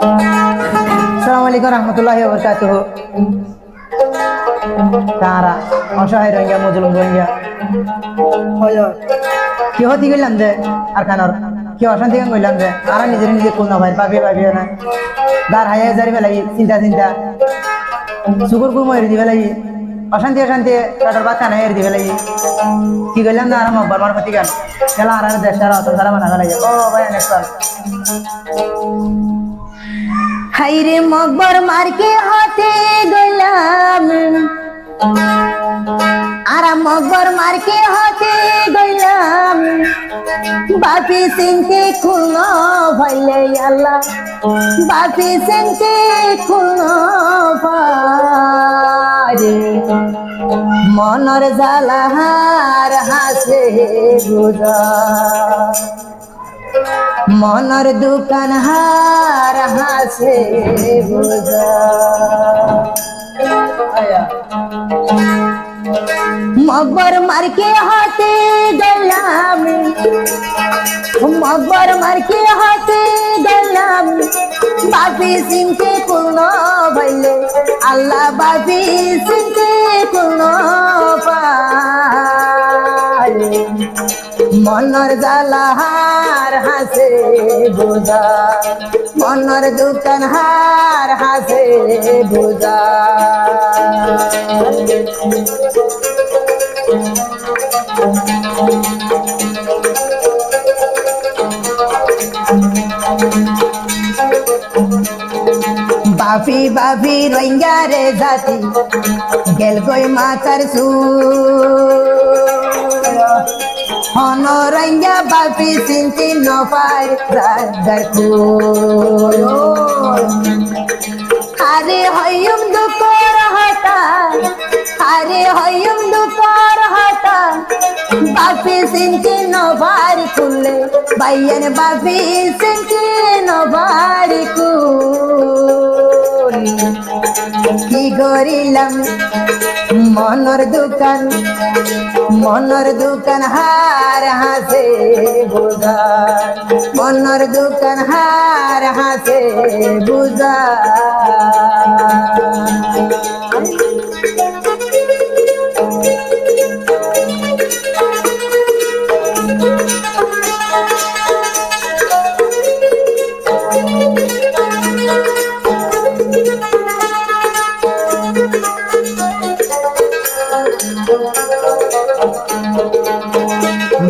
আসসালামু আলাইকুম রহমতুল্লাহি ওয়া বারাকাতুহু। তারা অসহায় রোহিঙ্গা মজলুম রোহিঙ্গা কি হতে গেলাম যে আর খানোর কি অশান্তি গান গইলাম যে আর নিজের নিজে কোন ভাই পাবি পাবি না দার হাই হাজারি বেলাই চিন্তা চিন্তা সুগুর গুম হয়ে দিবে লাগি অশান্তি অশান্তি কাটার বাচ্চা নাই দিবে লাগি কি গইলাম না আরাম অব্বার মার প্রতি গান খেলা আর দেশ আর অত সারা মানা লাগে ও ভাই নেক্সট হাইরে মকবর মার্কে হাতে গইলাম আর মকবর মার্কে হাতে গইলাম বাপি সিংকে খুনো ভাইলে আল্লাহ বাপি সিংকে খুনো পারে মনর জালাহার হাসে বুঝা মনর দোকান হার হাসে বুঝা মকবর মার্কে হাতে গেলাম মকবর মার্কে হাতে গেলাম বাপি সিংকে কোন ভাইলে আল্লাহ বাপি সিংকে কোন পারে মনর জালাহার হাসে বুঝা মনর দোকান হার হাসে বুঝা বাপি বাপি রোহিঙ্গা রে জাতি গেল কই মাতার সু হন রোহিঙ্গা বাপি চিন্তি নপার দরকু আরে হইম দুকর হতা আরে হইম দুকর হতা বাপি চিন্তি নপার কুলে বাইয়ন বাপি চিন্তি নপার কি করিলাম মনর দোকান হার হাসে বুঝা মনর দোকান হার হাসে বুঝা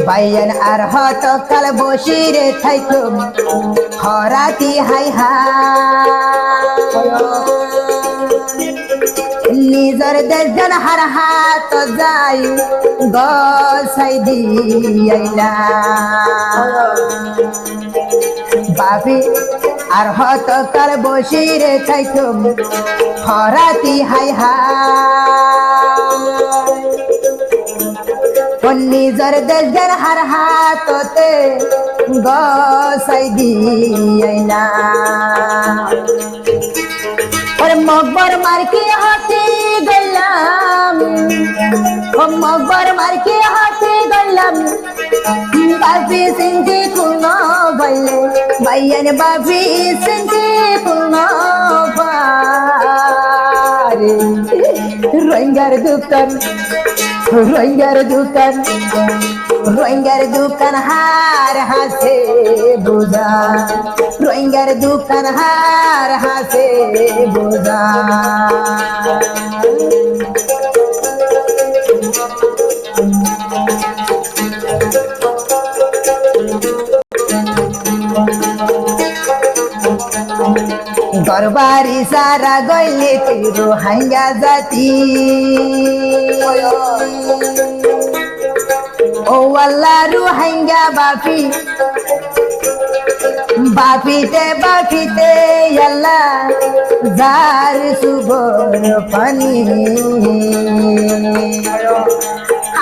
বাইয়ন আর হত কাল বসিরে থাইতো হরাতি হাই নিজর দেশন হার হাত যাই গসাই দিয়াইলা বাপি আর হত কাল বসিরে থাইতো হরাতি হাই নিজর দেশন হার হাততে গসাই দিয়াইলা ওরে মকবর মার্কে হাতে গেলাম ও মকবর মার্কে হাতে গেলাম বাপি সিংকে কোন বললে বাইয়ন বাপি সিংকে কোন পারে রোহিঙ্গার দোকান হার হাসে বুঝা রোহিঙ্গার দোকান হার হাসে বুঝা গরবারি সারা গইলে তুই রোহিঙ্গা জাতি ও আল্লাহ রোহিঙ্গা বাপিতে আল্লাহ যার সুবর পানি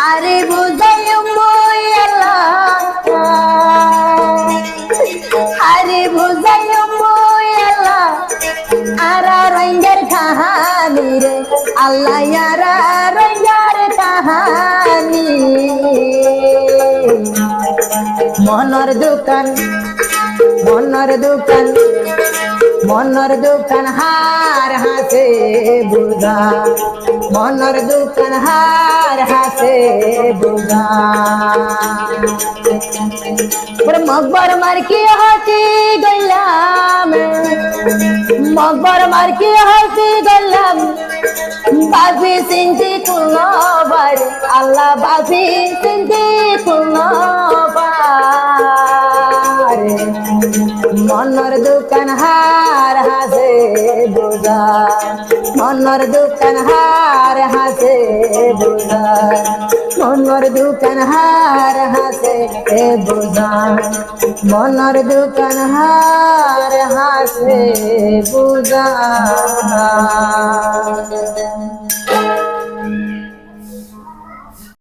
আরে বুঝাই মই আল্লাহ আরে বুঝাই মই আল্লাহ আরা রোহিঙ্গার কাহানি রে আল্লাহ আরা রোহিঙ্গার কাহানি মনর দোকান মনর দোকান হার হাসে বুঝা মনর দোকান হার হাসে বুঝা মকবর মার্কি হতে গেলাম মকবর মার্কি হতে গেলাম বাফি সিন্তি কুলবার আল্লাহ বাফি সিন্তি কুলবার মনর দোকান হার হাসে বুঝা মনর দোকান হার হাসে বুঝা মনর দোকান হার হাসে বুঝা মনর দোকান হার হাসে বুঝা